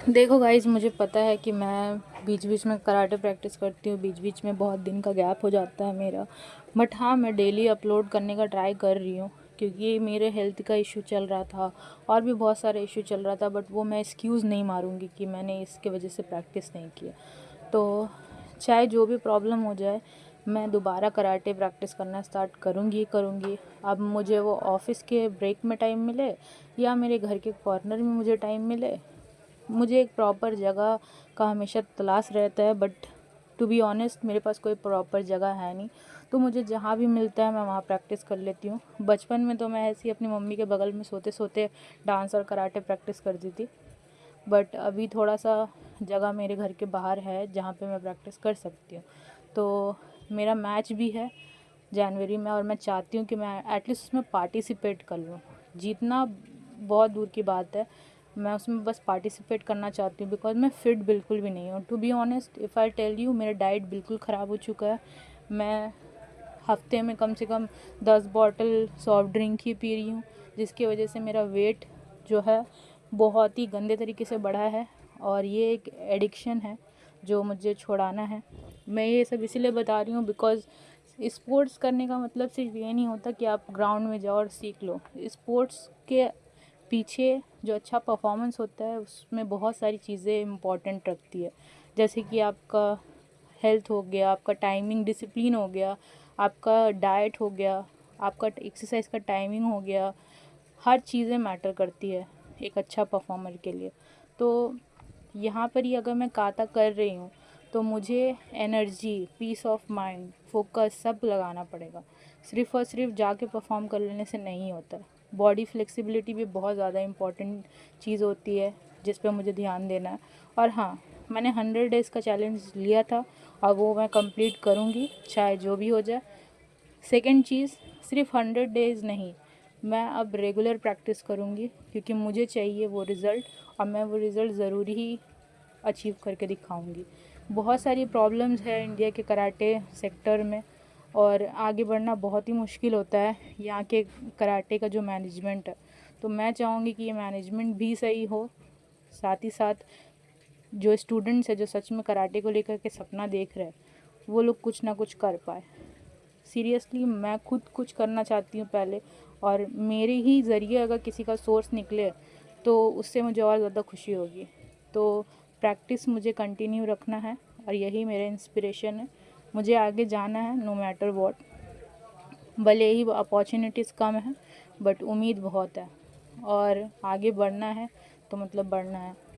देखो गाइस, मुझे पता है कि मैं बीच बीच में कराटे प्रैक्टिस करती हूँ, बीच बीच में बहुत दिन का गैप हो जाता है मेरा। बट हाँ, मैं डेली अपलोड करने का ट्राई कर रही हूँ, क्योंकि मेरे हेल्थ का इशू चल रहा था और भी बहुत सारे इशू चल रहा था। बट वो मैं एक्सक्यूज़ नहीं मारूँगी कि मैंने इसके वजह से प्रैक्टिस नहीं किया। तो चाहे जो भी प्रॉब्लम हो जाए, मैं दोबारा कराटे प्रैक्टिस करना स्टार्ट करूँगी। अब मुझे वो ऑफ़िस के ब्रेक में टाइम मिले या मेरे घर के कॉर्नर में मुझे टाइम मिले, मुझे एक प्रॉपर जगह का हमेशा तलाश रहता है। बट टू बी ऑनेस्ट, मेरे पास कोई प्रॉपर जगह है नहीं, तो मुझे जहाँ भी मिलता है मैं वहाँ प्रैक्टिस कर लेती हूँ। बचपन में तो मैं ऐसे ही अपनी मम्मी के बगल में सोते सोते डांस और कराटे प्रैक्टिस करती थी। बट अभी थोड़ा सा जगह मेरे घर के बाहर है जहाँ पे मैं प्रैक्टिस कर सकती हूँ। तो मेरा मैच भी है जनवरी में, और मैं चाहती हूँ कि मैं एटलीस्ट उसमें पार्टिसिपेट कर लूँ। जीतना बहुत दूर की बात है, मैं उसमें बस पार्टिसिपेट करना चाहती हूँ, बिकॉज मैं फ़िट बिल्कुल भी नहीं हूँ। To be honest, if I tell you, मेरा डाइट बिल्कुल ख़राब हो चुका है। मैं हफ्ते में कम से कम 10 बॉटल सॉफ्ट ड्रिंक ही पी रही हूँ, जिसकी वजह से मेरा वेट जो है बहुत ही गंदे तरीके से बढ़ा है, और ये एक एडिक्शन है जो मुझे छुड़ाना है। मैं ये सब इसीलिए बता रही हूँ बिकॉज़ स्पोर्ट्स करने का मतलब सिर्फ ये नहीं होता कि आप ग्राउंड में जाओ और सीख लो। स्पोर्ट्स के पीछे जो अच्छा परफॉर्मेंस होता है उसमें बहुत सारी चीज़ें इम्पॉर्टेंट रखती है, जैसे कि आपका हेल्थ हो गया, आपका टाइमिंग डिसिप्लिन हो गया, आपका डाइट हो गया, आपका एक्सरसाइज का टाइमिंग हो गया। हर चीज़ें मैटर करती है एक अच्छा परफॉर्मर के लिए। तो यहाँ पर ही अगर मैं काता कर रही हूँ तो मुझे energy, peace of mind, focus सब लगाना पड़ेगा। सिर्फ़ और सिर्फ जाके परफॉर्म कर लेने से नहीं होता। बॉडी फ्लेक्सिबिलिटी भी बहुत ज़्यादा इम्पॉर्टेंट चीज़ होती है जिस पे मुझे ध्यान देना है। और हाँ, मैंने 100 डेज़ का चैलेंज लिया था और वो मैं कंप्लीट करूँगी, चाहे जो भी हो जाए। सेकंड चीज़, सिर्फ 100 डेज़ नहीं, मैं अब रेगुलर प्रैक्टिस करूँगी, क्योंकि मुझे चाहिए वो रिज़ल्ट, और मैं वो रिज़ल्ट ज़रूर ही अचीव करके दिखाऊंगी। बहुत सारी प्रॉब्लम्स है इंडिया के कराटे सेक्टर में, और आगे बढ़ना बहुत ही मुश्किल होता है यहाँ के कराटे का जो मैनेजमेंट है। तो मैं चाहूँगी कि ये मैनेजमेंट भी सही हो, साथ ही साथ जो स्टूडेंट्स है जो सच में कराटे को लेकर के सपना देख रहे हैं, वो लोग कुछ ना कुछ कर पाए। सीरियसली मैं खुद कुछ करना चाहती हूँ पहले, और मेरे ही ज़रिए अगर किसी का सोर्स निकले तो उससे मुझे और ज़्यादा खुशी होगी। तो प्रैक्टिस मुझे कंटिन्यू रखना है, और यही मेरा इंस्पिरेशन है। मुझे आगे जाना है नो मैटर व्हाट। भले ही अपॉर्चुनिटीज़ कम है, बट उम्मीद बहुत है, और आगे बढ़ना है तो मतलब बढ़ना है।